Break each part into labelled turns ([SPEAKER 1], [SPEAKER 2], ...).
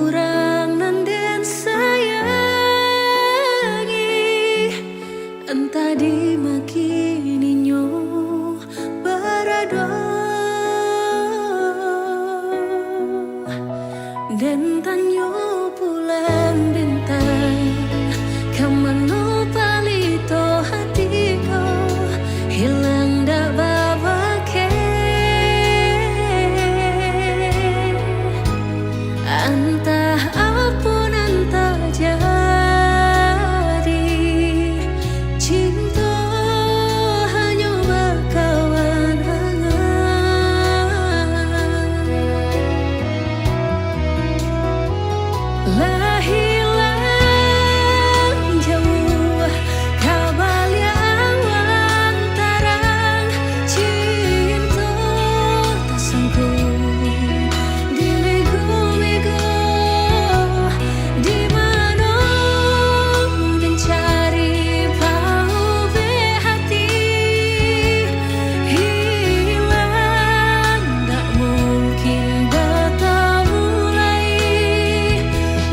[SPEAKER 1] urang nanden sayangi, entah di makininyo barado dan tanyo bulan bintang kamano palito hatiko hilang dak babake entah apun entah jadi cinta hanya berkawan hangat lah hilang jauh kabar yang lantaran cinta tak sanggup dilego-lego di mana mencari pau hati hilang tak mungkin bertemu lagi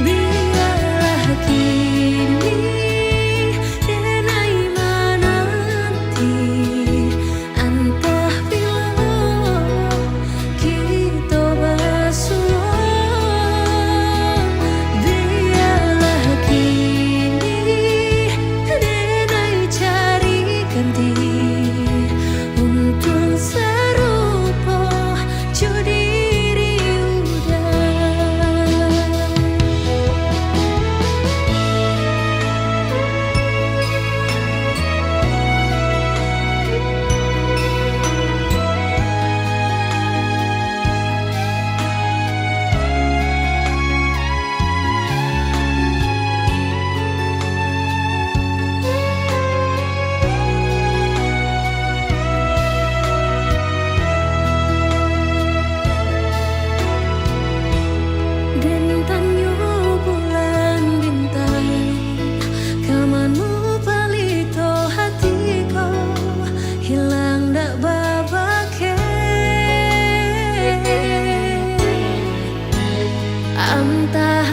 [SPEAKER 1] biarlah kini denai menanti entah bila kita bersua biarlah kini denai cari ganti untuk serupa jodiri udah. Dan tanyo bulan bintang kamano palito hatiko hilang dak babake entah